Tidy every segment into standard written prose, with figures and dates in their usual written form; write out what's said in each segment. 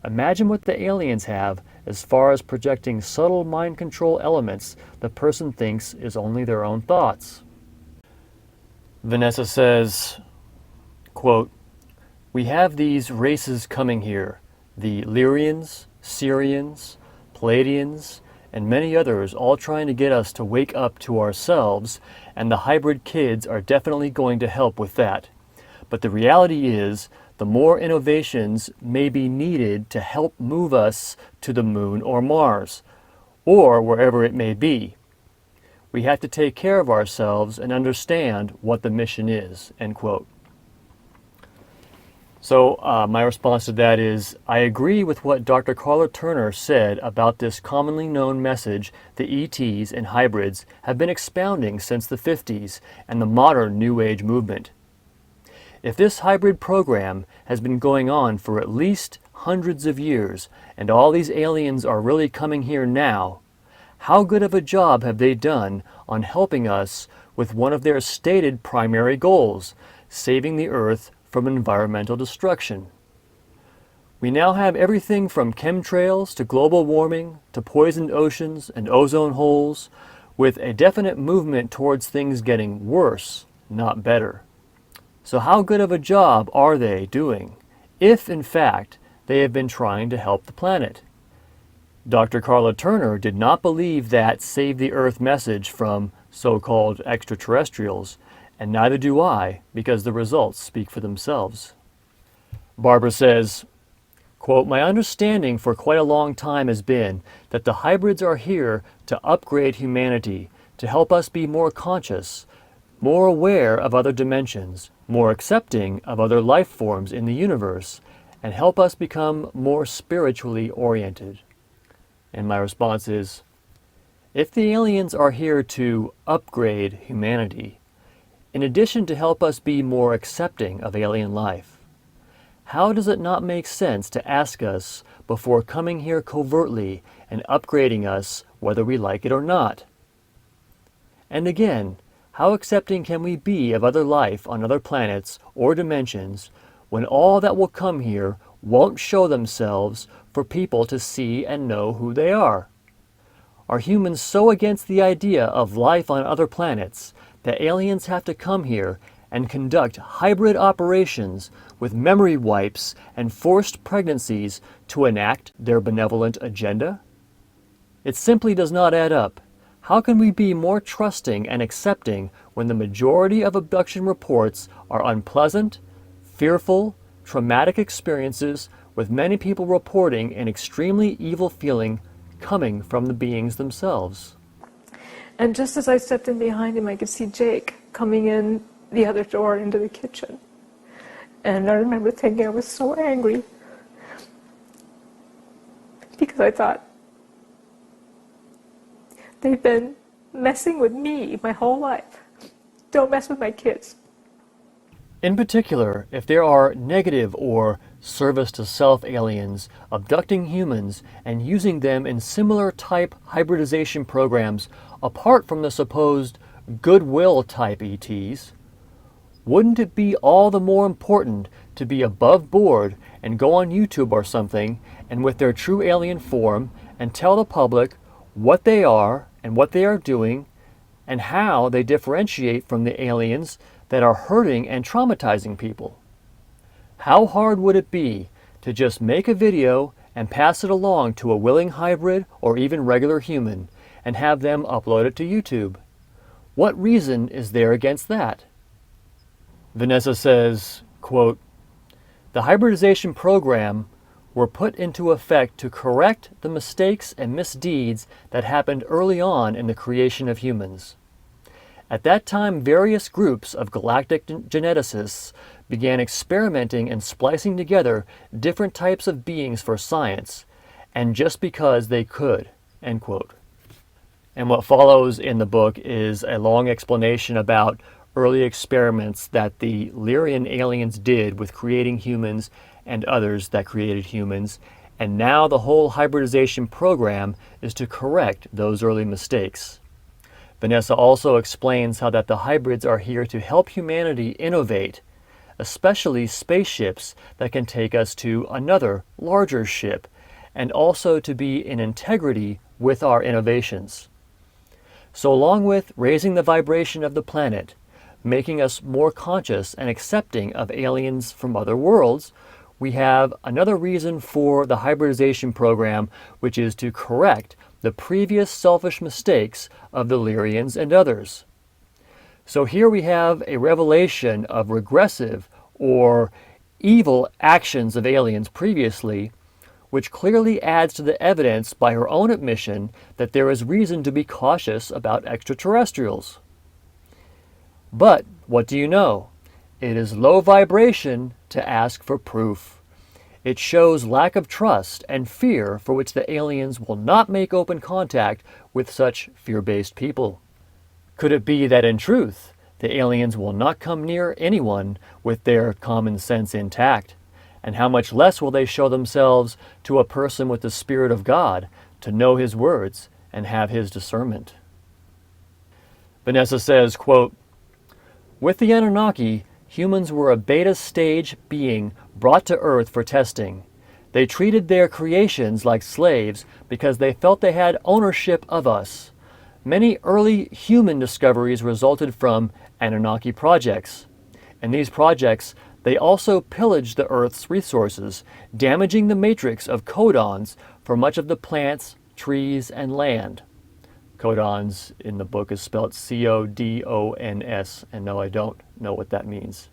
Imagine what the aliens have as far as projecting subtle mind control elements the person thinks is only their own thoughts. Vanessa says, quote, "We have these races coming here, the Illyrians, Syrians, Palladians, and many others, all trying to get us to wake up to ourselves, and the hybrid kids are definitely going to help with that. But the reality is, the more innovations may be needed to help move us to the moon or Mars, or wherever it may be. We have to take care of ourselves and understand what the mission is," end quote. So my response to that is, I agree with what Dr. Karla Turner said about this commonly known message the ETs and hybrids have been expounding since the 50s and the modern New Age movement. If this hybrid program has been going on for at least hundreds of years, and all these aliens are really coming here now, how good of a job have they done on helping us with one of their stated primary goals, saving the Earth from environmental destruction? We now have everything from chemtrails to global warming to poisoned oceans and ozone holes, with a definite movement towards things getting worse, not better. So how good of a job are they doing, if in fact they have been trying to help the planet? Dr. Karla Turner did not believe that Save the Earth message from so-called extraterrestrials, and neither do I, because the results speak for themselves. Barbara says, quote, "My understanding for quite a long time has been that the hybrids are here to upgrade humanity, to help us be more conscious, more aware of other dimensions, more accepting of other life forms in the universe, and help us become more spiritually oriented." And my response is, if the aliens are here to upgrade humanity, in addition to help us be more accepting of alien life, how does it not make sense to ask us before coming here covertly and upgrading us whether we like it or not? And again, how accepting can we be of other life on other planets or dimensions when all that will come here won't show themselves for people to see and know who they are? Are humans so against the idea of life on other planets that aliens have to come here and conduct hybrid operations with memory wipes and forced pregnancies to enact their benevolent agenda? It simply does not add up. How can we be more trusting and accepting when the majority of abduction reports are unpleasant, fearful, traumatic experiences, with many people reporting an extremely evil feeling coming from the beings themselves? And just as I stepped in behind him, I could see Jake coming in the other door into the kitchen. And I remember thinking I was so angry because I thought, they've been messing with me my whole life. Don't mess with my kids. In particular, if there are negative or service-to-self aliens abducting humans and using them in similar type hybridization programs apart from the supposed goodwill type ETs, wouldn't it be all the more important to be above board and go on YouTube or something and with their true alien form and tell the public what they are and what they are doing and how they differentiate from the aliens that are hurting and traumatizing people? How hard would it be to just make a video and pass it along to a willing hybrid or even regular human and have them upload it to YouTube? What reason is there against that? Vanessa says, quote, "The hybridization program were put into effect to correct the mistakes and misdeeds that happened early on in the creation of humans. At that time, various groups of galactic geneticists began experimenting and splicing together different types of beings for science, and just because they could," end quote. And what follows in the book is a long explanation about early experiments that the Illyrian aliens did with creating humans and others that created humans, and now the whole hybridization program is to correct those early mistakes. Vanessa also explains how that the hybrids are here to help humanity innovate, especially spaceships that can take us to another, larger ship, and also to be in integrity with our innovations. So along with raising the vibration of the planet, making us more conscious and accepting of aliens from other worlds, we have another reason for the hybridization program, which is to correct the previous selfish mistakes of the Illyrians and others. So here we have a revelation of regressive or evil actions of aliens previously, which clearly adds to the evidence by her own admission that there is reason to be cautious about extraterrestrials. But what do you know? It is low vibration to ask for proof. It shows lack of trust and fear for which the aliens will not make open contact with such fear-based people. Could it be that in truth, the aliens will not come near anyone with their common sense intact? And how much less will they show themselves to a person with the Spirit of God to know His words and have His discernment? Vanessa says, quote, "With the Anunnaki, humans were a beta stage being brought to Earth for testing. They treated their creations like slaves because they felt they had ownership of us. Many early human discoveries resulted from Anunnaki projects. In these projects, they also pillaged the Earth's resources, damaging the matrix of codons for much of the plants, trees, and land." Codons in the book is spelled C-O-D-O-N-S, and no, I don't know what that means.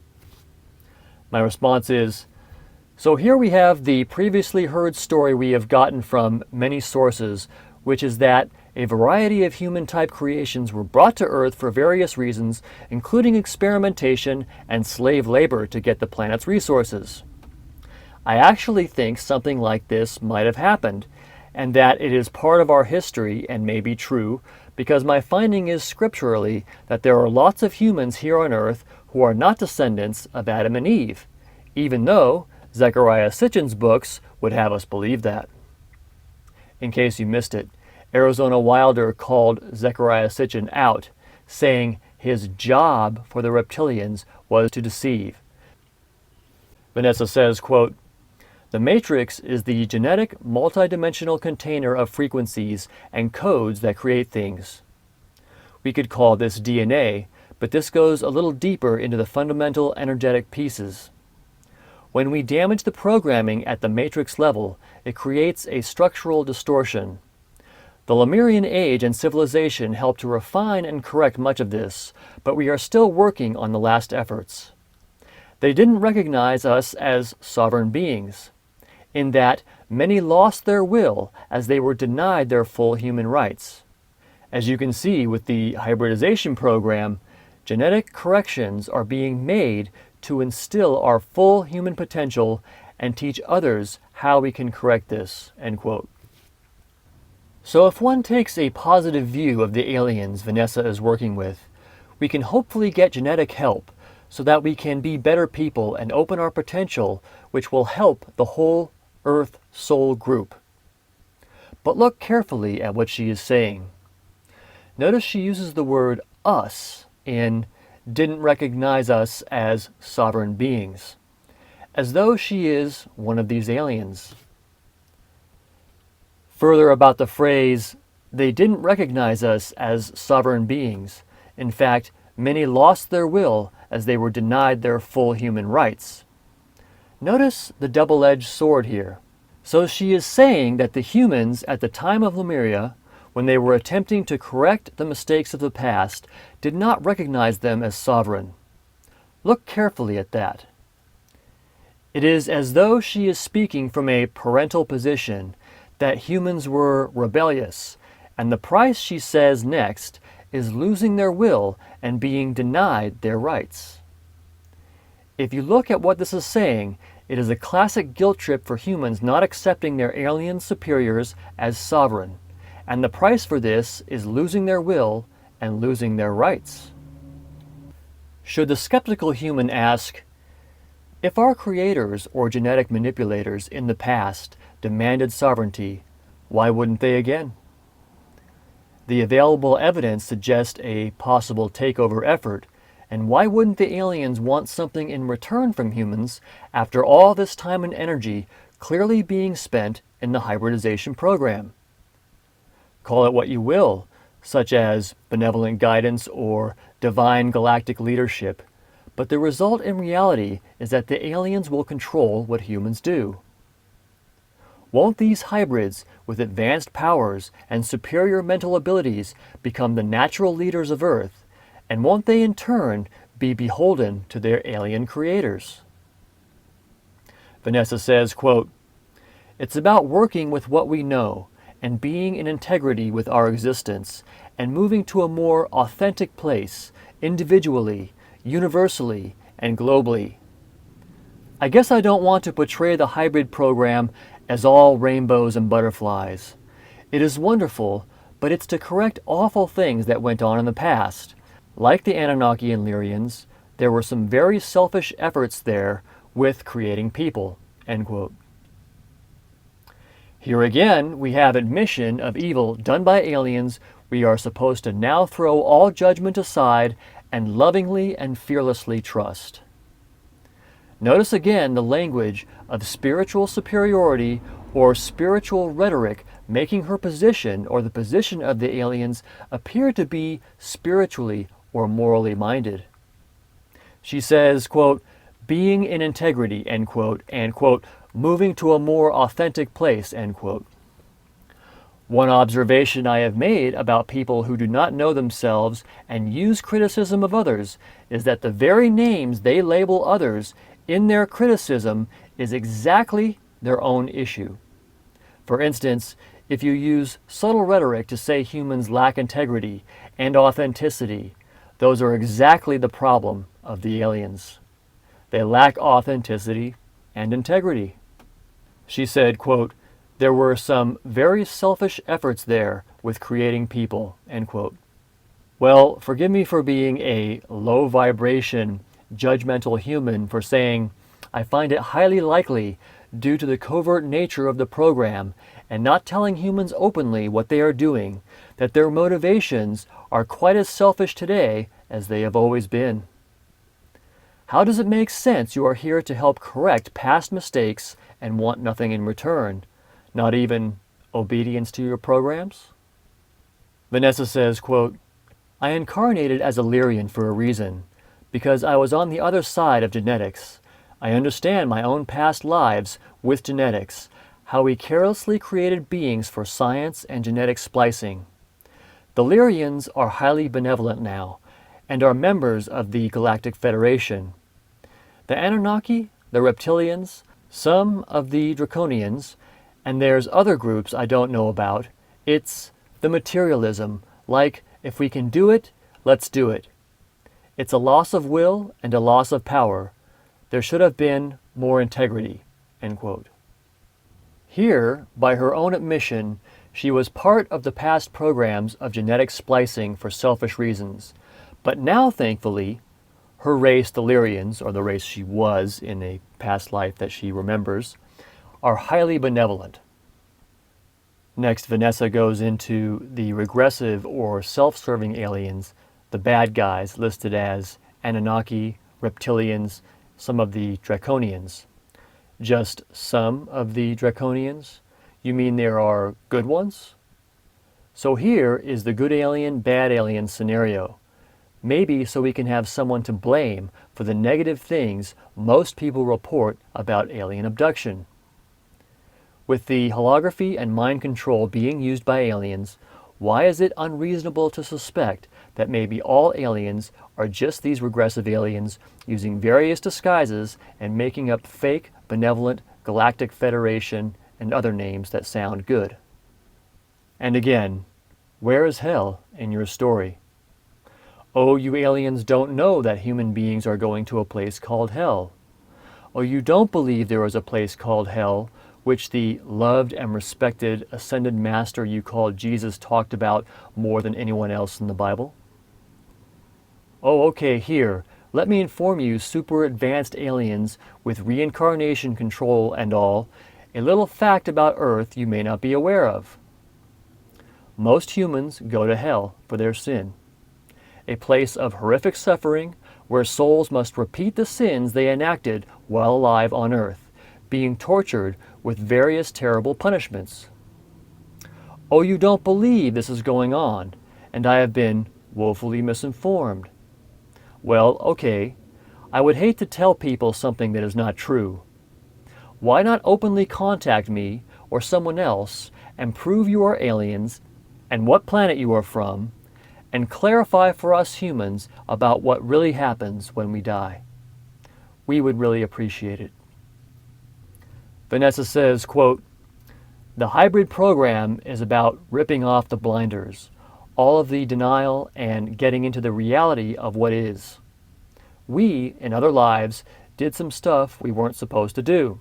My response is, so here we have the previously heard story we have gotten from many sources, which is that a variety of human-type creations were brought to Earth for various reasons, including experimentation and slave labor to get the planet's resources. I actually think something like this might have happened, and that it is part of our history and may be true, because my finding is scripturally that there are lots of humans here on Earth who are not descendants of Adam and Eve, even though Zecharia Sitchin's books would have us believe that. In case you missed it, Arizona Wilder called Zecharia Sitchin out, saying his job for the reptilians was to deceive. Vanessa says, quote, "The matrix is the genetic multidimensional container of frequencies and codes that create things. We could call this DNA, but this goes a little deeper into the fundamental energetic pieces. When we damage the programming at the matrix level, it creates a structural distortion. The Lemurian age and civilization helped to refine and correct much of this, but we are still working on the last efforts. They didn't recognize us as sovereign beings, in that many lost their will as they were denied their full human rights. As you can see with the hybridization program, genetic corrections are being made to instill our full human potential and teach others how we can correct this." End quote. So if one takes a positive view of the aliens Vanessa is working with, we can hopefully get genetic help so that we can be better people and open our potential, which will help the whole Earth soul group. But look carefully at what she is saying. Notice she uses the word us in "didn't recognize us as sovereign beings," as though she is one of these aliens. Further about the phrase, "they didn't recognize us as sovereign beings. In fact, many lost their will as they were denied their full human rights." Notice the double-edged sword here. So she is saying that the humans at the time of Lemuria, when they were attempting to correct the mistakes of the past, did not recognize them as sovereign. Look carefully at that. It is as though she is speaking from a parental position, that humans were rebellious, and the price, she says next, is losing their will and being denied their rights. If you look at what this is saying, it is a classic guilt trip for humans not accepting their alien superiors as sovereign, and the price for this is losing their will and losing their rights. Should the skeptical human ask, if our creators or genetic manipulators in the past demanded sovereignty, why wouldn't they again? The available evidence suggests a possible takeover effort, And why wouldn't the aliens want something in return from humans after all this time and energy clearly being spent in the hybridization program? Call it what you will, such as benevolent guidance or divine galactic leadership, but the result in reality is that the aliens will control what humans do. Won't these hybrids with advanced powers and superior mental abilities become the natural leaders of Earth, and won't they in turn be beholden to their alien creators? Vanessa says, quote, "It's about working with what we know and being in integrity with our existence and moving to a more authentic place, individually, universally, and globally. I guess I don't want to portray the hybrid program as all rainbows and butterflies. It is wonderful, but it's to correct awful things that went on in the past. Like the Anunnaki and Illyrians, there were some very selfish efforts there with creating people." End quote. Here again, we have admission of evil done by aliens we are supposed to now throw all judgment aside and lovingly and fearlessly trust. Notice again the language of spiritual superiority or spiritual rhetoric making her position or the position of the aliens appear to be spiritually or morally minded. She says, quote, "being in integrity," end quote, and, quote, "moving to a more authentic place," end quote. One observation I have made about people who do not know themselves and use criticism of others is that the very names they label others in their criticism is exactly their own issue. For instance, if you use subtle rhetoric to say humans lack integrity and authenticity, those are exactly the problem of the aliens. They lack authenticity and integrity. She said, quote, "There were some very selfish efforts there with creating people," end quote. Well, forgive me for being a low vibration, judgmental human for saying I find it highly likely, due to the covert nature of the program and not telling humans openly what they are doing, that their motivations are quite as selfish today as they have always been. How does it make sense you are here to help correct past mistakes and want nothing in return, not even obedience to your programs? Vanessa says, quote, "I incarnated as a Illyrian for a reason, because I was on the other side of genetics. I understand my own past lives with genetics, how we carelessly created beings for science and genetic splicing. The Illyrians are highly benevolent now, and are members of the Galactic Federation. The Anunnaki, the Reptilians, some of the Draconians, and there's other groups I don't know about. It's the materialism, like, if we can do it, let's do it. It's a loss of will and a loss of power. There should have been more integrity," end quote. Here, by her own admission, she was part of the past programs of genetic splicing for selfish reasons. But now, thankfully, her race, the Illyrians, or the race she was in a past life that she remembers, are highly benevolent. Next, Vanessa goes into the regressive or self-serving aliens, the bad guys listed as Anunnaki, Reptilians, some of the Draconians. Just some of the Draconians? You mean there are good ones? So here is the good alien, bad alien scenario. Maybe so we can have someone to blame for the negative things most people report about alien abduction. With the holography and mind control being used by aliens, why is it unreasonable to suspect that maybe all aliens are just these regressive aliens using various disguises and making up fake, benevolent, Galactic Federation and other names that sound good? And again, where is hell in your story? Oh, you aliens don't know that human beings are going to a place called hell. Oh, you don't believe there is a place called hell, which the loved and respected ascended master you call Jesus talked about more than anyone else in the Bible? Oh, okay, here, let me inform you super advanced aliens with reincarnation control and all, a little fact about Earth you may not be aware of. Most humans go to hell for their sin, a place of horrific suffering where souls must repeat the sins they enacted while alive on earth, being tortured with various terrible punishments. Oh, you don't believe this is going on, and I have been woefully misinformed. Well, okay, I would hate to tell people something that is not true. Why not openly contact me or someone else and prove you are aliens and what planet you are from, and clarify for us humans about what really happens when we die? We would really appreciate it. Vanessa says, quote, "The hybrid program is about ripping off the blinders, all of the denial, and getting into the reality of what is. We, in other lives, did some stuff we weren't supposed to do.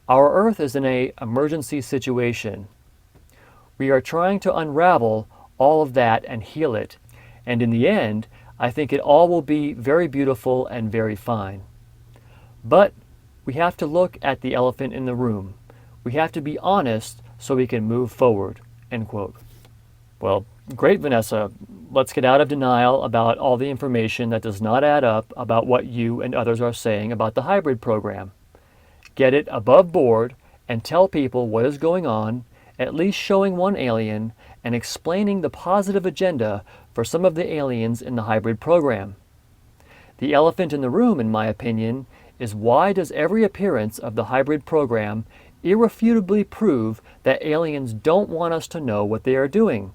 Our Earth is in an emergency situation. We are trying to unravel all of that and heal it, and in the end, I think it all will be very beautiful and very fine. But we have to look at the elephant in the room. We have to be honest so we can move forward." End quote. Well, great, Vanessa. Let's get out of denial about all the information that does not add up about what you and others are saying about the hybrid program. Get it above board and tell people what is going on, at least showing one alien and explaining the positive agenda for some of the aliens in the hybrid program. The elephant in the room, in my opinion, is why does every appearance of the hybrid program irrefutably prove that aliens don't want us to know what they are doing,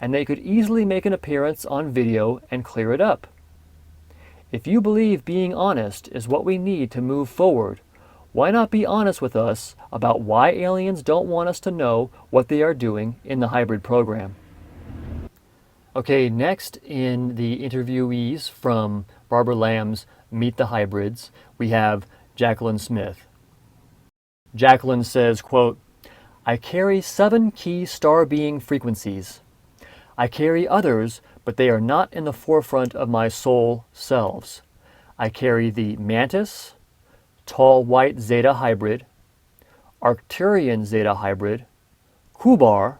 and they could easily make an appearance on video and clear it up? If you believe being honest is what we need to move forward, why not be honest with us about why aliens don't want us to know what they are doing in the hybrid program? Okay, next in the interviewees from Barbara Lamb's Meet the Hybrids, we have Jacqueline Smith. Jacqueline says, quote, "I carry 7 key star being frequencies. I carry others, but they are not in the forefront of my soul selves. I carry the Mantis, Tall White Zeta Hybrid, Arcturian Zeta Hybrid, Kubar,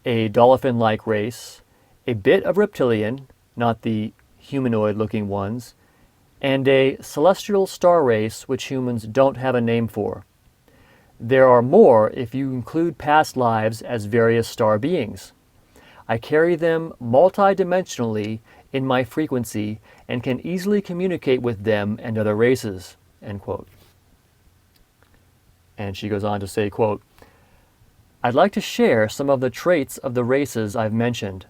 a dolphin-like race, a bit of reptilian, not the humanoid-looking ones, and a celestial star race which humans don't have a name for. There are more if you include past lives as various star beings. I carry them multidimensionally in my frequency and can easily communicate with them and other races." End quote. And she goes on to say, quote, "I'd like to share some of the traits of the races I've mentioned.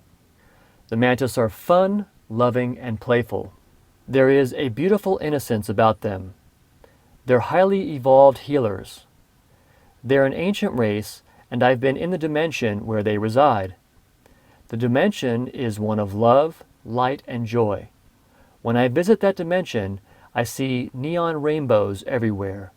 The Mantis are fun, loving, and playful. There is a beautiful innocence about them. They're highly evolved healers. They're an ancient race, and I've been in the dimension where they reside. The dimension is one of love, light, and joy. When I visit that dimension, I see neon rainbows everywhere.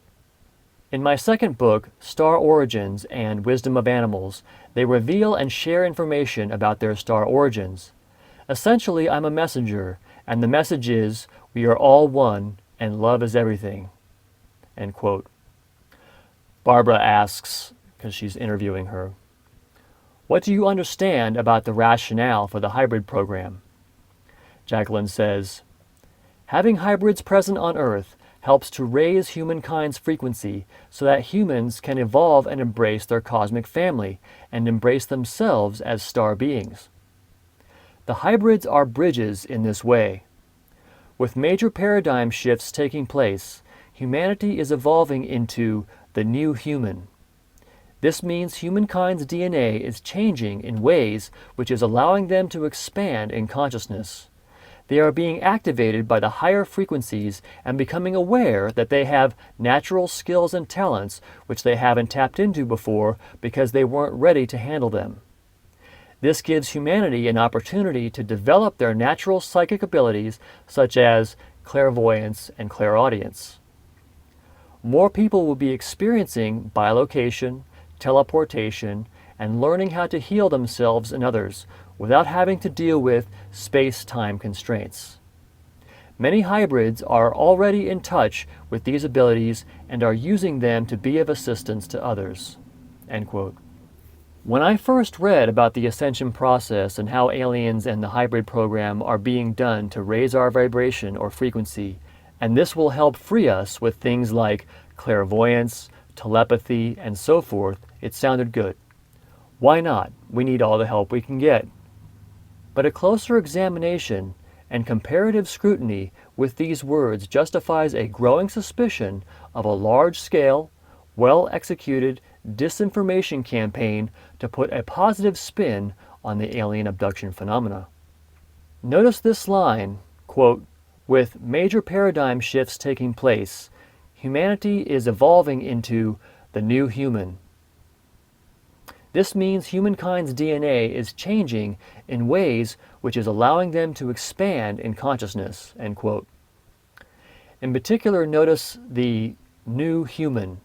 In my second book, Star Origins and Wisdom of Animals, they reveal and share information about their star origins. Essentially, I'm a messenger, and the message is, we are all one, and love is everything." End quote. Barbara asks, because she's interviewing her, "What do you understand about the rationale for the hybrid program?" Jacqueline says, "Having hybrids present on Earth helps to raise humankind's frequency so that humans can evolve and embrace their cosmic family and embrace themselves as star beings. The hybrids are bridges in this way. With major paradigm shifts taking place, humanity is evolving into the new human. This means humankind's DNA is changing in ways which is allowing them to expand in consciousness. They are being activated by the higher frequencies and becoming aware that they have natural skills and talents which they haven't tapped into before because they weren't ready to handle them. This gives humanity an opportunity to develop their natural psychic abilities such as clairvoyance and clairaudience. More people will be experiencing bilocation, teleportation, and learning how to heal themselves and others without having to deal with space-time constraints. Many hybrids are already in touch with these abilities and are using them to be of assistance to others." End quote. When I first read about the ascension process and how aliens and the hybrid program are being done to raise our vibration or frequency, and this will help free us with things like clairvoyance, telepathy, and so forth, it sounded good. Why not? We need all the help we can get. But a closer examination and comparative scrutiny with these words justifies a growing suspicion of a large-scale, well-executed disinformation campaign to put a positive spin on the alien abduction phenomena. Notice this line, quote, "With major paradigm shifts taking place, humanity is evolving into the new human." This means humankind's DNA is changing in ways which is allowing them to expand in consciousness, end quote. In particular, notice the new human.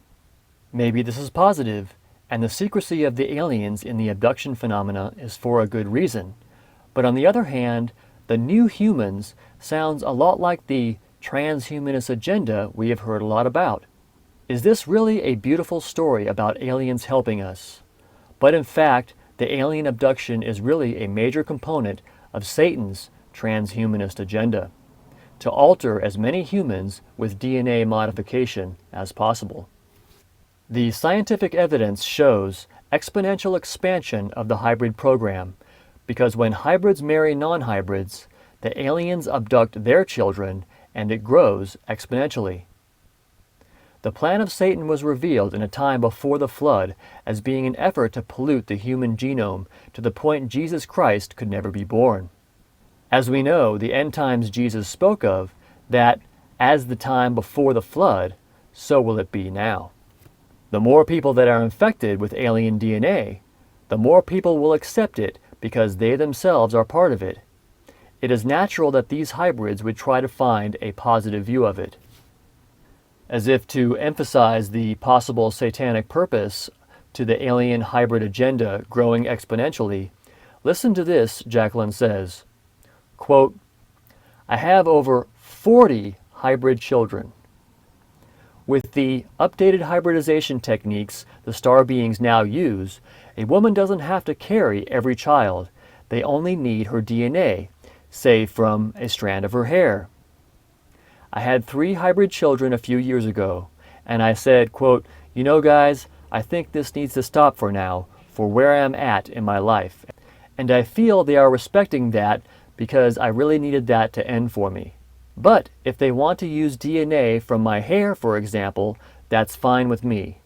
Maybe this is positive, and the secrecy of the aliens in the abduction phenomena is for a good reason. But on the other hand, the new humans sounds a lot like the transhumanist agenda we have heard a lot about. Is this really a beautiful story about aliens helping us? But in fact, the alien abduction is really a major component of Satan's transhumanist agenda, to alter as many humans with DNA modification as possible. The scientific evidence shows exponential expansion of the hybrid program, because when hybrids marry non-hybrids, the aliens abduct their children and it grows exponentially. The plan of Satan was revealed in a time before the flood as being an effort to pollute the human genome to the point Jesus Christ could never be born. As we know, the end times Jesus spoke of, that as the time before the flood, so will it be now. The more people that are infected with alien DNA, the more people will accept it because they themselves are part of it. It is natural that these hybrids would try to find a positive view of it. As if to emphasize the possible satanic purpose to the alien hybrid agenda growing exponentially, listen to this, Jacqueline says, quote, "I have over 40 hybrid children. With the updated hybridization techniques the star beings now use, a woman doesn't have to carry every child. They only need her DNA, say from a strand of her hair. I had 3 hybrid children a few years ago, and I said, quote, you know guys, I think this needs to stop for now, for where I am at in my life. And I feel they are respecting that because I really needed that to end for me. But if they want to use DNA from my hair, for example, that's fine with me.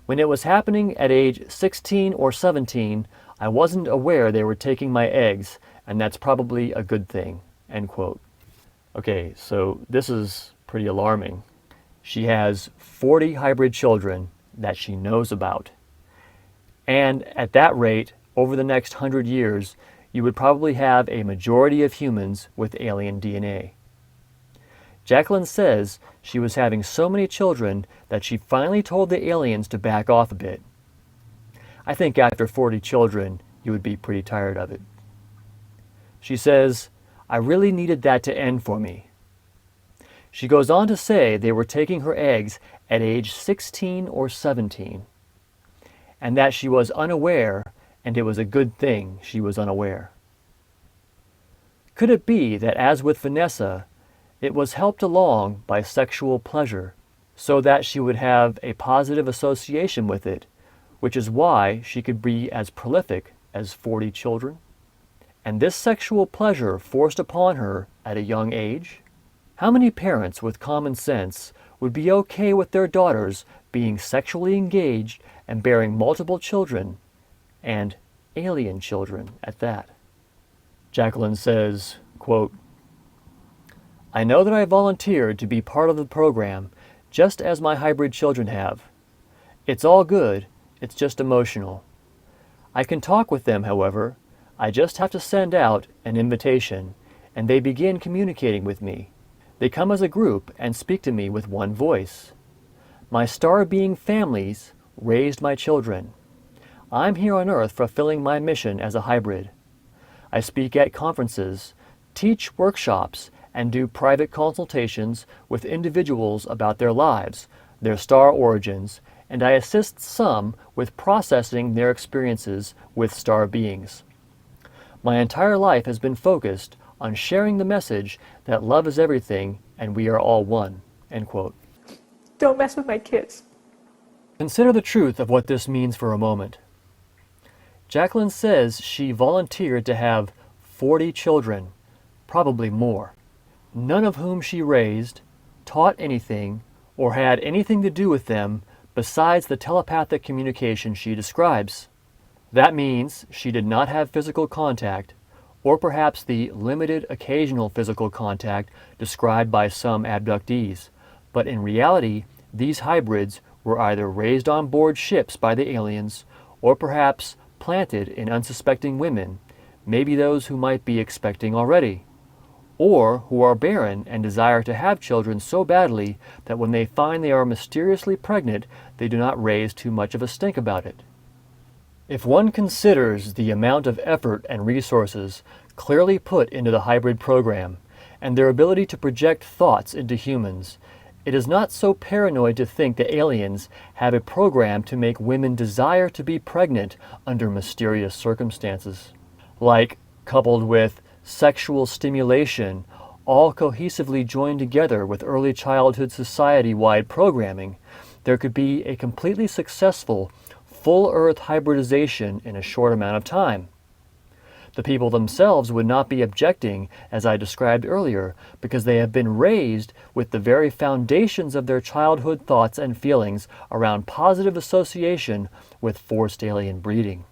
When it was happening at age 16 or 17, I wasn't aware they were taking my eggs, and that's probably a good thing," end quote. Okay, so this is pretty alarming. She has 40 hybrid children that she knows about. And at that rate, over the next 100 years, you would probably have a majority of humans with alien DNA. Jacqueline says she was having so many children that she finally told the aliens to back off a bit. I think after 40 children, you would be pretty tired of it. She says, I really needed that to end for me. She goes on to say they were taking her eggs at age 16 or 17, and that she was unaware, and it was a good thing she was unaware. Could it be that, as with Vanessa, it was helped along by sexual pleasure, so that she would have a positive association with it, which is why she could be as prolific as 40 children? And this sexual pleasure forced upon her at a young age? How many parents with common sense would be okay with their daughters being sexually engaged and bearing multiple children, and alien children at that? Jacqueline says, quote, I know that I volunteered to be part of the program just as my hybrid children have. It's all good, it's just emotional. I can talk with them, however. I just have to send out an invitation, and they begin communicating with me. They come as a group and speak to me with one voice. My star being families raised my children. I'm here on Earth fulfilling my mission as a hybrid. I speak at conferences, teach workshops, and do private consultations with individuals about their lives, their star origins, and I assist some with processing their experiences with star beings. My entire life has been focused on sharing the message that love is everything and we are all one." End quote. Don't mess with my kids. Consider the truth of what this means for a moment. Jacqueline says she volunteered to have 40 children, probably more, none of whom she raised, taught anything, or had anything to do with them besides the telepathic communication she describes. That means she did not have physical contact, or perhaps the limited occasional physical contact described by some abductees, but in reality, these hybrids were either raised on board ships by the aliens, or perhaps planted in unsuspecting women, maybe those who might be expecting already, or who are barren and desire to have children so badly that when they find they are mysteriously pregnant, they do not raise too much of a stink about it. If one considers the amount of effort and resources clearly put into the hybrid program, and their ability to project thoughts into humans, it is not so paranoid to think the aliens have a program to make women desire to be pregnant under mysterious circumstances. Like, coupled with sexual stimulation, all cohesively joined together with early childhood society-wide programming, there could be a completely successful full Earth hybridization in a short amount of time. The people themselves would not be objecting, as I described earlier, because they have been raised with the very foundations of their childhood thoughts and feelings around positive association with forced alien breeding.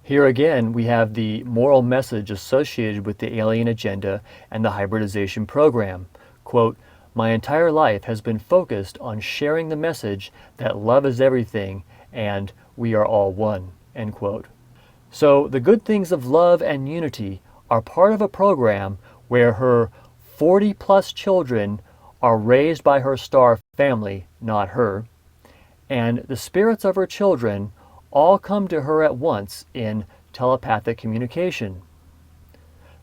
Here again, we have the moral message associated with the alien agenda and the hybridization program. Quote, "My entire life has been focused on sharing the message that love is everything and we are all one." End quote. So the good things of love and unity are part of a program where her 40-plus children are raised by her star family, not her, and the spirits of her children all come to her at once in telepathic communication.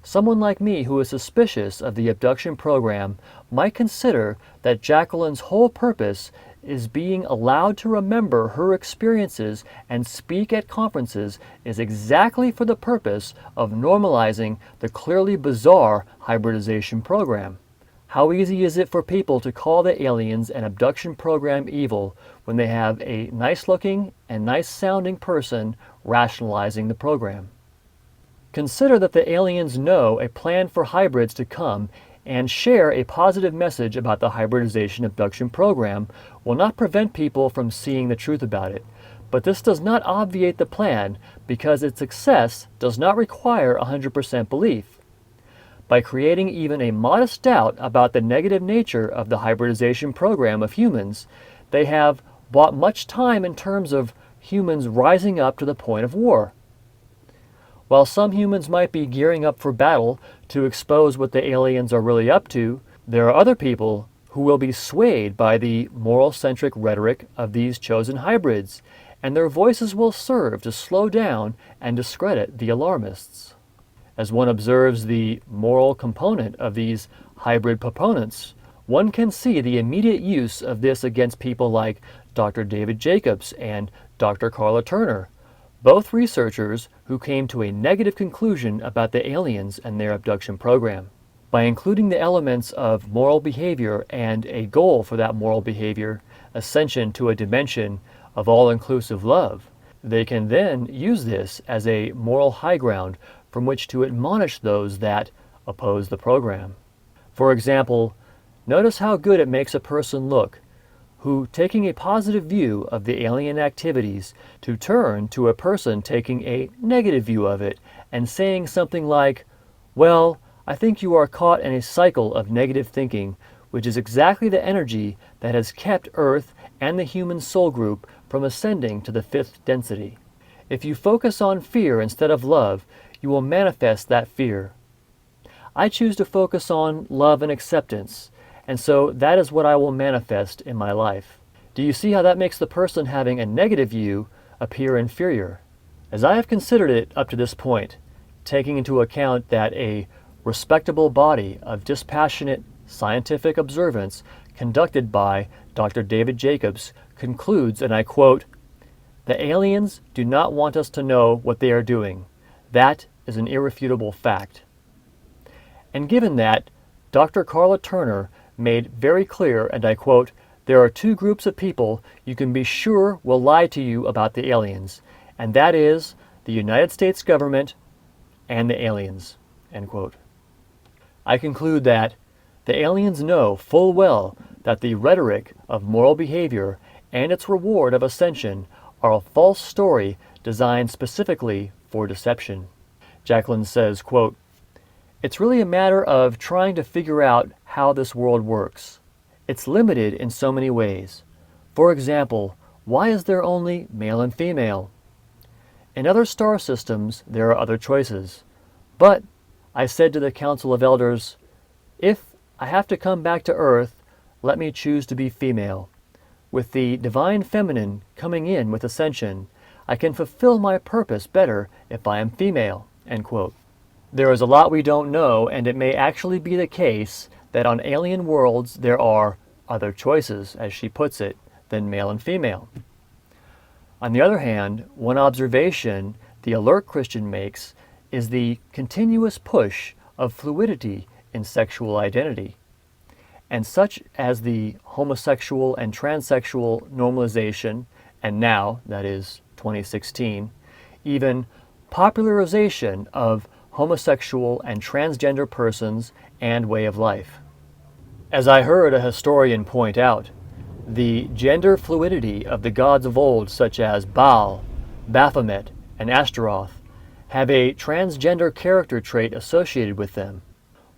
Someone like me who is suspicious of the abduction program might consider that Jacqueline's whole purpose is being allowed to remember her experiences and speak at conferences is exactly for the purpose of normalizing the clearly bizarre hybridization program. How easy is it for people to call the aliens and abduction program evil when they have a nice-looking and nice-sounding person rationalizing the program? Consider that the aliens know a plan for hybrids to come and share a positive message about the hybridization abduction program will not prevent people from seeing the truth about it, but this does not obviate the plan because its success does not require 100% belief. By creating even a modest doubt about the negative nature of the hybridization program of humans, they have bought much time in terms of humans rising up to the point of war. While some humans might be gearing up for battle to expose what the aliens are really up to, there are other people who will be swayed by the moral-centric rhetoric of these chosen hybrids, and their voices will serve to slow down and discredit the alarmists. As one observes the moral component of these hybrid proponents, one can see the immediate use of this against people like Dr. David Jacobs and Dr. Karla Turner, both researchers who came to a negative conclusion about the aliens and their abduction program. By including the elements of moral behavior and a goal for that moral behavior, ascension to a dimension of all-inclusive love, they can then use this as a moral high ground from which to admonish those that oppose the program. For example, notice how good it makes a person look who, taking a positive view of the alien activities, to turn to a person taking a negative view of it and saying something like, "Well, I think you are caught in a cycle of negative thinking, which is exactly the energy that has kept Earth and the human soul group from ascending to the fifth density. If you focus on fear instead of love, you will manifest that fear. I choose to focus on love and acceptance, and so that is what I will manifest in my life." Do you see how that makes the person having a negative view appear inferior? As I have considered it up to this point, taking into account that a respectable body of dispassionate scientific observance conducted by Dr. David Jacobs concludes, and I quote, "The aliens do not want us to know what they are doing. That is an irrefutable fact." And given that, Dr. Karla Turner made very clear, and I quote, "There are two groups of people you can be sure will lie to you about the aliens, and that is the United States government and the aliens," end quote. I conclude that the aliens know full well that the rhetoric of moral behavior and its reward of ascension are a false story designed specifically for deception. Jacqueline says, quote, "It's really a matter of trying to figure out how this world works. It's limited in so many ways. For example, why is there only male and female? In other star systems, there are other choices. But, I said to the Council of Elders, if I have to come back to Earth, let me choose to be female. With the divine feminine coming in with ascension, I can fulfill my purpose better if I am female," end quote. There is a lot we don't know, and it may actually be the case that on alien worlds there are other choices, as she puts it, than male and female. On the other hand, one observation the alert Christian makes is the continuous push of fluidity in sexual identity, and such as the homosexual and transsexual normalization, and now, that is 2016, even popularization of homosexual and transgender persons and way of life. As I heard a historian point out, the gender fluidity of the gods of old, such as Baal, Baphomet, and Ashtaroth, have a transgender character trait associated with them.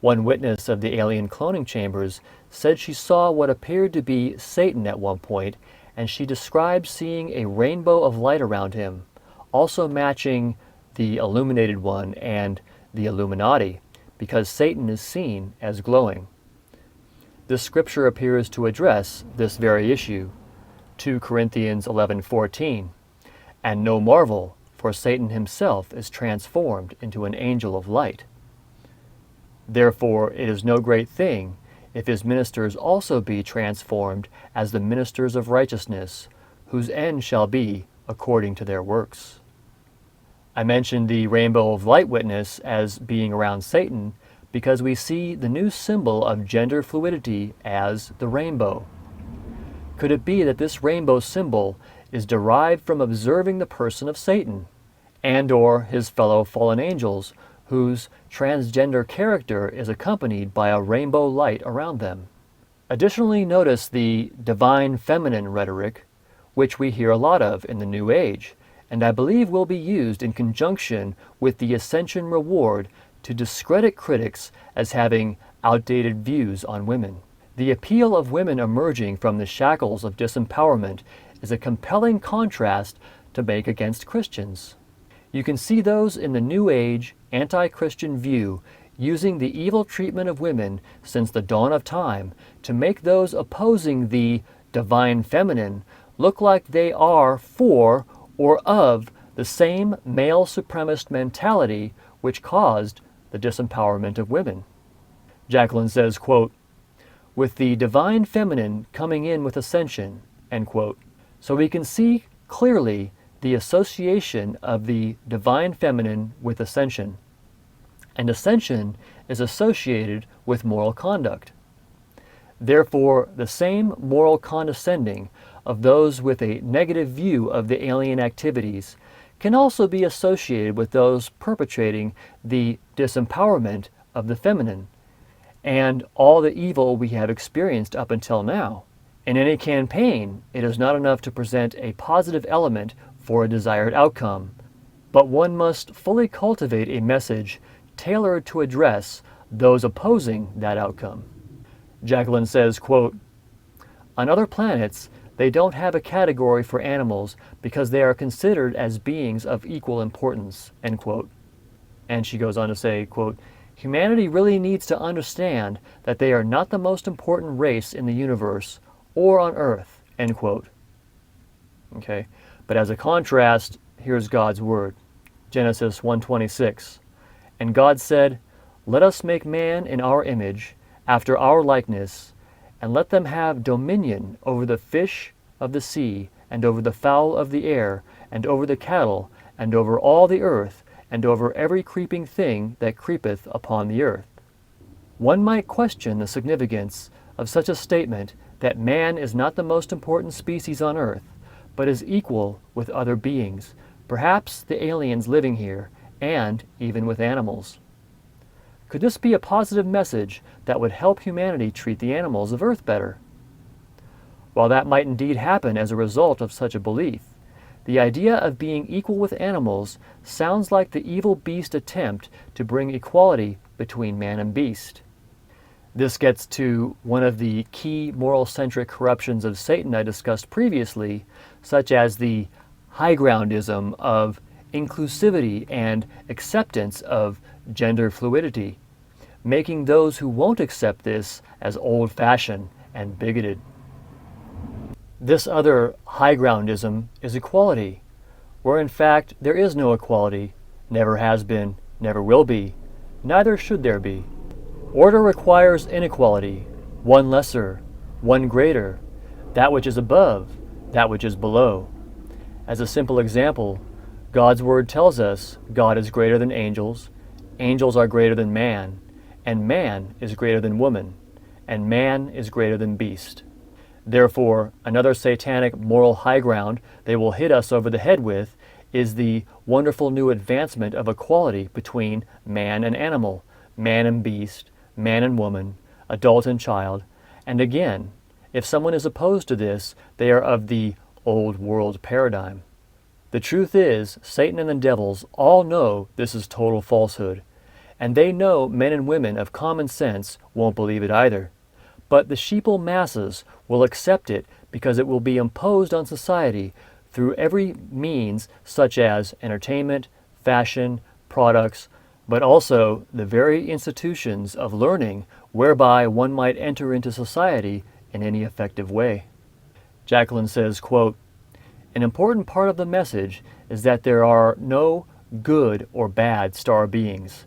One witness of the alien cloning chambers said she saw what appeared to be Satan at one point, and she described seeing a rainbow of light around him, also matching the illuminated one and the Illuminati, because Satan is seen as glowing. This scripture appears to address this very issue, 2 Corinthians 11:14, "And no marvel, for Satan himself is transformed into an angel of light. Therefore it is no great thing if his ministers also be transformed as the ministers of righteousness, whose end shall be according to their works." I mentioned the rainbow of light witness as being around Satan because we see the new symbol of gender fluidity as the rainbow. Could it be that this rainbow symbol is derived from observing the person of Satan, and or his fellow fallen angels, whose transgender character is accompanied by a rainbow light around them? Additionally, notice the divine feminine rhetoric, which we hear a lot of in the New Age, and I believe will be used in conjunction with the ascension reward to discredit critics as having outdated views on women. The appeal of women emerging from the shackles of disempowerment is a compelling contrast to make against Christians. You can see those in the New Age, anti-Christian view using the evil treatment of women since the dawn of time to make those opposing the divine feminine look like they are for or of the same male supremacist mentality which caused the disempowerment of women. Jacqueline says, quote, "With the divine feminine coming in with ascension," end quote. So we can see clearly the association of the divine feminine with ascension. And ascension is associated with moral conduct. Therefore, the same moral condescending of those with a negative view of the alien activities can also be associated with those perpetrating the disempowerment of the feminine and all the evil we have experienced up until now. In any campaign, it is not enough to present a positive element for a desired outcome, but one must fully cultivate a message tailored to address those opposing that outcome. Jacqueline says, quote, "On other planets, they don't have a category for animals because they are considered as beings of equal importance," end quote. And she goes on to say, quote, "Humanity really needs to understand that they are not the most important race in the universe or on Earth," end quote. Okay, but as a contrast, here's God's word. Genesis 1:26. "And God said, Let us make man in our image, after our likeness, and let them have dominion over the fish of the sea, and over the fowl of the air, and over the cattle, and over all the earth, and over every creeping thing that creepeth upon the earth. One might question the significance of such a statement that man is not the most important species on earth, but is equal with other beings, perhaps the aliens living here, and even with animals. Could this be a positive message that would help humanity treat the animals of Earth better? While that might indeed happen as a result of such a belief, the idea of being equal with animals sounds like the evil beast attempt to bring equality between man and beast. This gets to one of the key moral-centric corruptions of Satan I discussed previously, such as the high groundism of inclusivity and acceptance of gender fluidity, making those who won't accept this as old-fashioned and bigoted. This other high groundism is equality, where in fact there is no equality, never has been, never will be, neither should there be. Order requires inequality, one lesser, one greater, that which is above, that which is below. As a simple example, God's word tells us God is greater than angels, angels are greater than man is greater than woman, and man is greater than beast. Therefore, another satanic moral high ground they will hit us over the head with is the wonderful new advancement of equality between man and animal, man and beast, man and woman, adult and child. And again, if someone is opposed to this, they are of the old world paradigm. The truth is, Satan and the devils all know this is total falsehood, and they know men and women of common sense won't believe it either. But the sheeple masses will accept it because it will be imposed on society through every means, such as entertainment, fashion, products, but also the very institutions of learning whereby one might enter into society in any effective way. Jacqueline says, quote, "An important part of the message is that there are no good or bad star beings.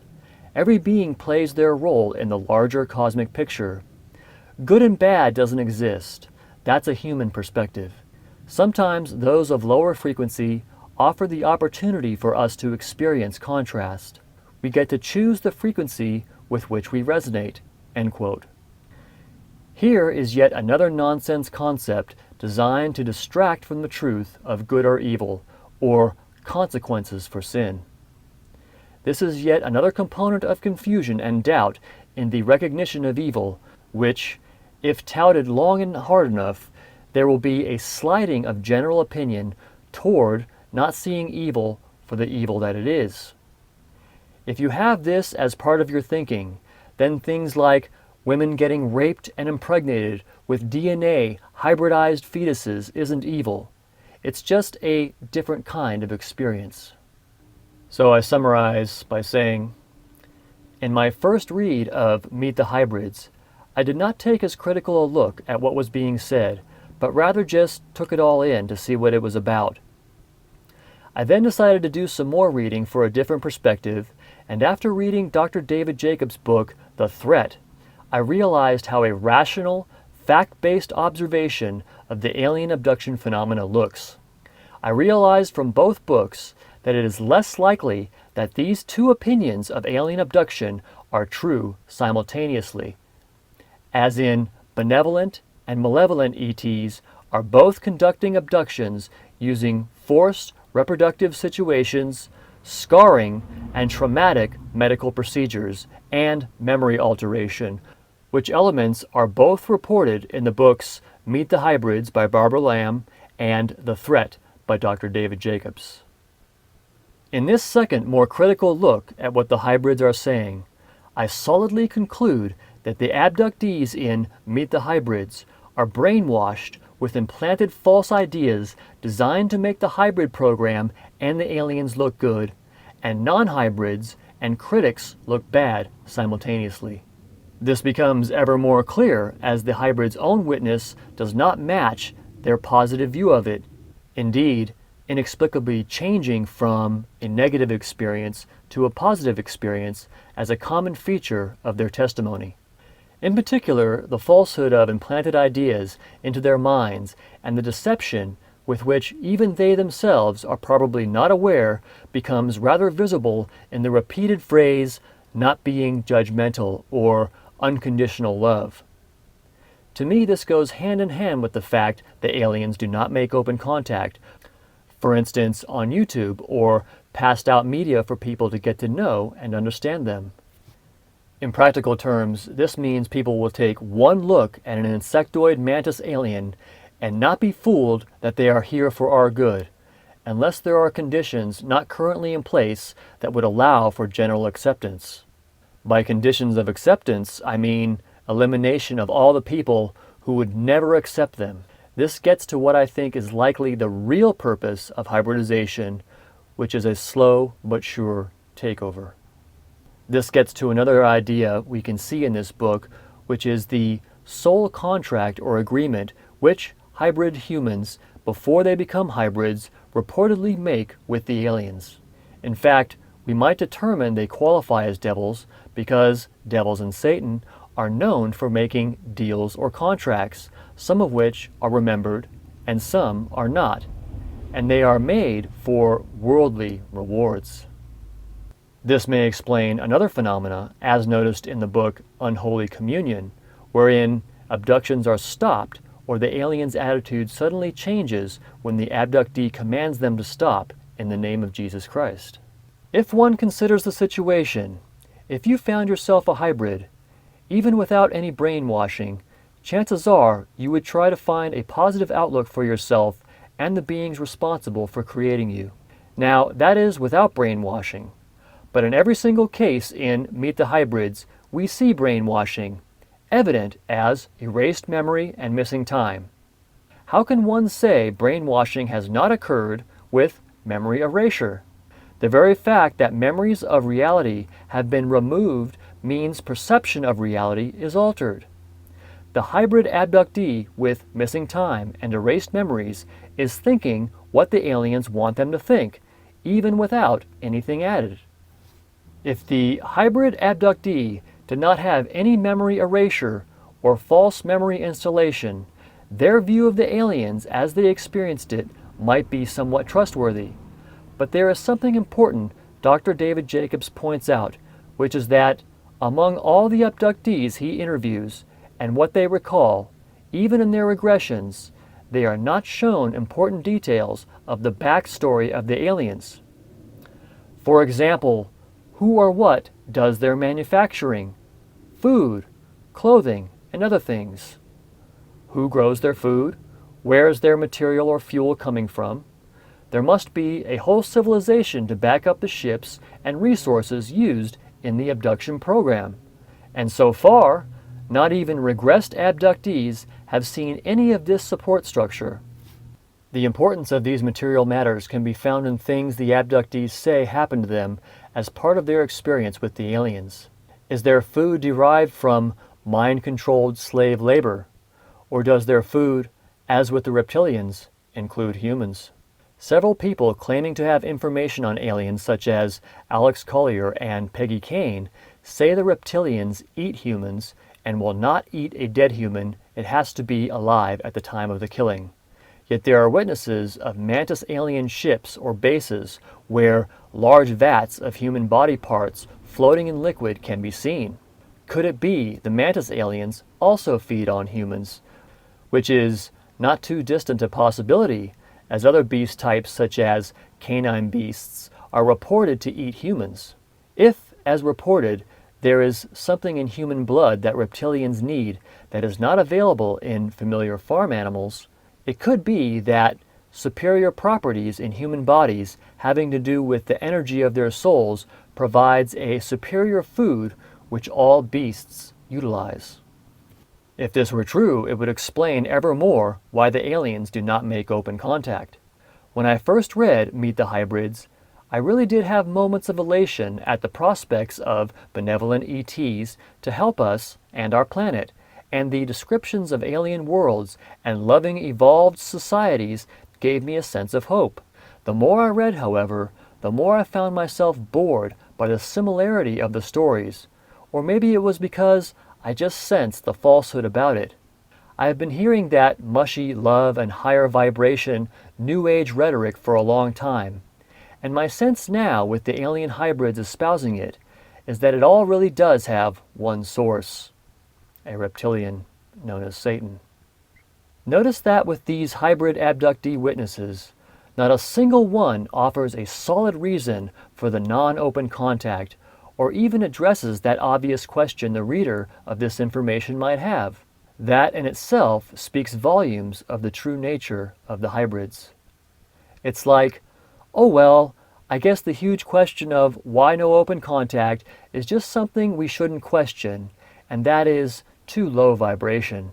Every being plays their role in the larger cosmic picture. Good and bad doesn't exist. That's a human perspective. Sometimes those of lower frequency offer the opportunity for us to experience contrast. We get to choose the frequency with which we resonate." End quote. Here is yet another nonsense concept designed to distract from the truth of good or evil, or consequences for sin. This is yet another component of confusion and doubt in the recognition of evil, which, if touted long and hard enough, there will be a sliding of general opinion toward not seeing evil for the evil that it is. If you have this as part of your thinking, then things like women getting raped and impregnated with DNA hybridized fetuses isn't evil. It's just a different kind of experience. So I summarize by saying, in my first read of Meet the Hybrids, I did not take as critical a look at what was being said, but rather just took it all in to see what it was about. I then decided to do some more reading for a different perspective, and after reading Dr. David Jacobs' book, The Threat, I realized how a rational, fact-based observation of the alien abduction phenomena looks. I realized from both books that it is less likely that these two opinions of alien abduction are true simultaneously, as in benevolent and malevolent ETs are both conducting abductions using forced reproductive situations, scarring, and traumatic medical procedures, and memory alteration, which elements are both reported in the books Meet the Hybrids by Barbara Lamb and The Threat by Dr. David Jacobs. In this second, more critical look at what the hybrids are saying, I solidly conclude that the abductees in Meet the Hybrids are brainwashed with implanted false ideas designed to make the hybrid program and the aliens look good, and non-hybrids and critics look bad simultaneously. This becomes ever more clear as the hybrid's own witness does not match their positive view of it, indeed, inexplicably changing from a negative experience to a positive experience as a common feature of their testimony. In particular, the falsehood of implanted ideas into their minds and the deception with which even they themselves are probably not aware becomes rather visible in the repeated phrase, not being judgmental or unconditional love. To me, this goes hand in hand with the fact that aliens do not make open contact, for instance, on YouTube, or passed out media for people to get to know and understand them. In practical terms, this means people will take one look at an insectoid mantis alien and not be fooled that they are here for our good, unless there are conditions not currently in place that would allow for general acceptance. By conditions of acceptance, I mean elimination of all the people who would never accept them. This gets to what I think is likely the real purpose of hybridization, which is a slow but sure takeover. This gets to another idea we can see in this book, which is the soul contract or agreement which hybrid humans, before they become hybrids, reportedly make with the aliens. In fact, we might determine they qualify as devils because devils and Satan are known for making deals or contracts, some of which are remembered and some are not, and they are made for worldly rewards. This may explain another phenomena as noticed in the book Unholy Communion, wherein abductions are stopped or the alien's attitude suddenly changes when the abductee commands them to stop in the name of Jesus Christ. If one considers the situation, if you found yourself a hybrid, even without any brainwashing, chances are you would try to find a positive outlook for yourself and the beings responsible for creating you. Now, that is without brainwashing. But in every single case in Meet the Hybrids, we see brainwashing, evident as erased memory and missing time. How can one say brainwashing has not occurred with memory erasure? The very fact that memories of reality have been removed means perception of reality is altered. The hybrid abductee with missing time and erased memories is thinking what the aliens want them to think, even without anything added. If the hybrid abductee did not have any memory erasure or false memory installation, their view of the aliens as they experienced it might be somewhat trustworthy. But there is something important Dr. David Jacobs points out, which is that among all the abductees he interviews and what they recall, even in their regressions, they are not shown important details of the backstory of the aliens. For example, who or what does their manufacturing, food, clothing, and other things? Who grows their food? Where is their material or fuel coming from? There must be a whole civilization to back up the ships and resources used in the abduction program. And so far, not even regressed abductees have seen any of this support structure. The importance of these material matters can be found in things the abductees say happened to them as part of their experience with the aliens. Is their food derived from mind-controlled slave labor? Or does their food, as with the reptilians, include humans? Several people claiming to have information on aliens, such as Alex Collier and Peggy Kane, say the reptilians eat humans and will not eat a dead human. It has to be alive at the time of the killing. Yet there are witnesses of mantis alien ships or bases where large vats of human body parts floating in liquid can be seen. Could it be the mantis aliens also feed on humans, which is not too distant a possibility, as other beast types such as canine beasts are reported to eat humans? If, as reported, there is something in human blood that reptilians need that is not available in familiar farm animals, it could be that superior properties in human bodies having to do with the energy of their souls provides a superior food which all beasts utilize. If this were true, it would explain ever more why the aliens do not make open contact. When I first read Meet the Hybrids, I really did have moments of elation at the prospects of benevolent ETs to help us and our planet, and the descriptions of alien worlds and loving evolved societies gave me a sense of hope. The more I read, however, the more I found myself bored by the similarity of the stories, or maybe it was because I just sense the falsehood about it. I have been hearing that mushy love and higher vibration New Age rhetoric for a long time, and my sense now with the alien hybrids espousing it is that it all really does have one source, a reptilian known as Satan. Notice that with these hybrid abductee witnesses, not a single one offers a solid reason for the non-open contact or even addresses that obvious question the reader of this information might have. That in itself speaks volumes of the true nature of the hybrids. It's like, oh well, I guess the huge question of why no open contact is just something we shouldn't question, and that is too low vibration,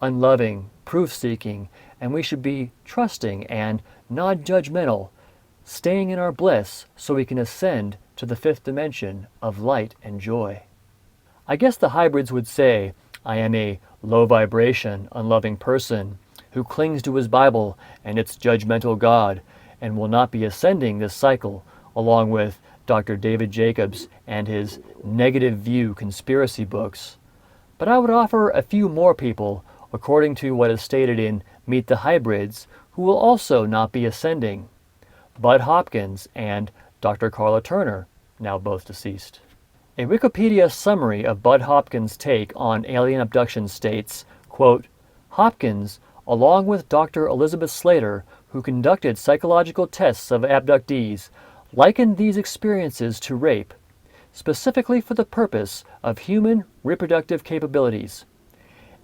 unloving, proof-seeking, and we should be trusting and non-judgmental, staying in our bliss so we can ascend to the fifth dimension of light and joy. I guess the hybrids would say, I am a low-vibration, unloving person who clings to his Bible and its judgmental God and will not be ascending this cycle, along with Dr. David Jacobs and his negative view conspiracy books. But I would offer a few more people, according to what is stated in Meet the Hybrids, who will also not be ascending. Bud Hopkins and Dr. Karla Turner, now both deceased. A Wikipedia summary of Bud Hopkins' take on alien abduction states, quote, Hopkins, along with Dr. Elizabeth Slater, who conducted psychological tests of abductees, likened these experiences to rape, specifically for the purpose of human reproductive capabilities.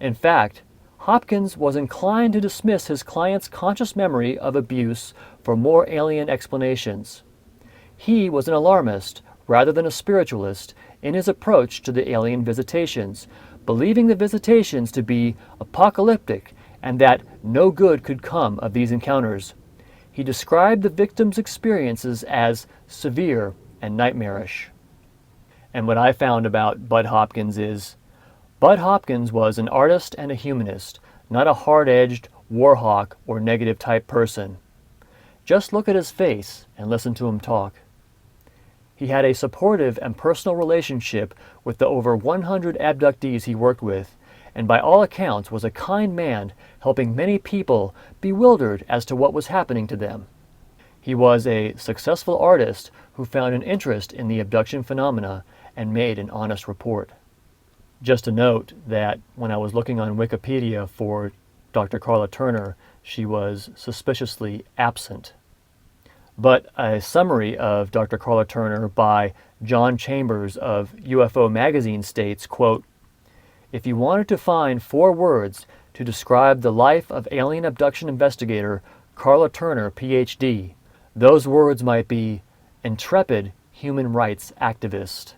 In fact, Hopkins was inclined to dismiss his client's conscious memory of abuse for more alien explanations. He was an alarmist, rather than a spiritualist, in his approach to the alien visitations, believing the visitations to be apocalyptic and that no good could come of these encounters. He described the victims' experiences as severe and nightmarish. And what I found about Bud Hopkins is, Bud Hopkins was an artist and a humanist, not a hard-edged, war hawk or negative type person. Just look at his face and listen to him talk. He had a supportive and personal relationship with the over 100 abductees he worked with, and by all accounts was a kind man, helping many people bewildered as to what was happening to them. He was a successful artist who found an interest in the abduction phenomena and made an honest report. Just a note that when I was looking on Wikipedia for Dr. Karla Turner, she was suspiciously absent. But a summary of Dr. Karla Turner by John Chambers of UFO Magazine states, quote, if you wanted to find 4 words to describe the life of alien abduction investigator Karla Turner, Ph.D., those words might be intrepid human rights activist.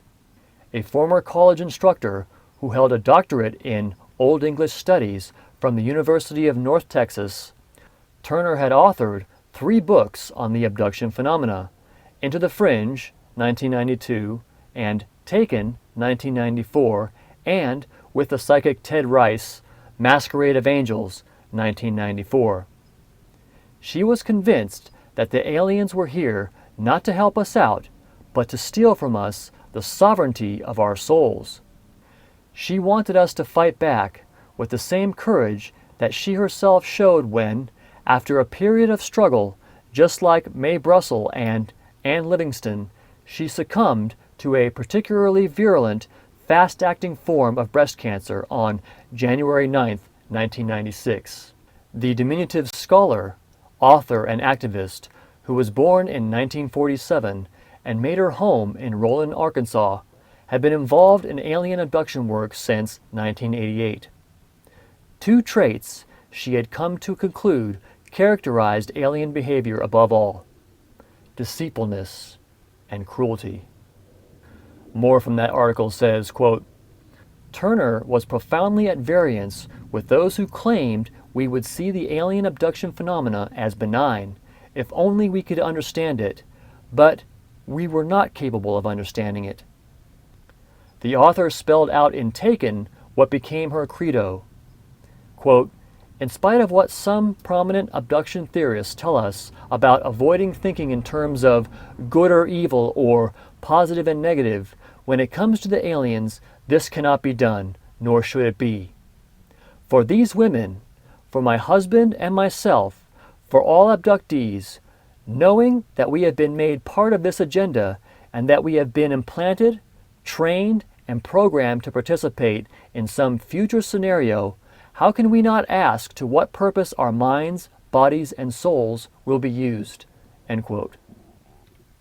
A former college instructor who held a doctorate in Old English Studies from the University of North Texas, Turner had authored 3 books on the abduction phenomena, Into the Fringe, 1992, and Taken, 1994, and with the psychic Ted Rice, Masquerade of Angels, 1994. She was convinced that the aliens were here not to help us out, but to steal from us the sovereignty of our souls. She wanted us to fight back with the same courage that she herself showed when, after a period of struggle, just like Mae Brussel and Ann Livingston, she succumbed to a particularly virulent, fast-acting form of breast cancer on January 9, 1996. The diminutive scholar, author, and activist, who was born in 1947 and made her home in Roland, Arkansas, had been involved in alien abduction work since 1988. 2 traits she had come to conclude characterized alien behavior above all: deceitfulness and cruelty. More from that article says, quote, Turner was profoundly at variance with those who claimed we would see the alien abduction phenomena as benign, if only we could understand it, but we were not capable of understanding it. The author spelled out in Taken what became her credo. Quote, in spite of what some prominent abduction theorists tell us about avoiding thinking in terms of good or evil or positive and negative, when it comes to the aliens, this cannot be done, nor should it be. For these women, for my husband and myself, for all abductees, knowing that we have been made part of this agenda and that we have been implanted, trained, and programmed to participate in some future scenario, how can we not ask to what purpose our minds, bodies, and souls will be used?" End quote.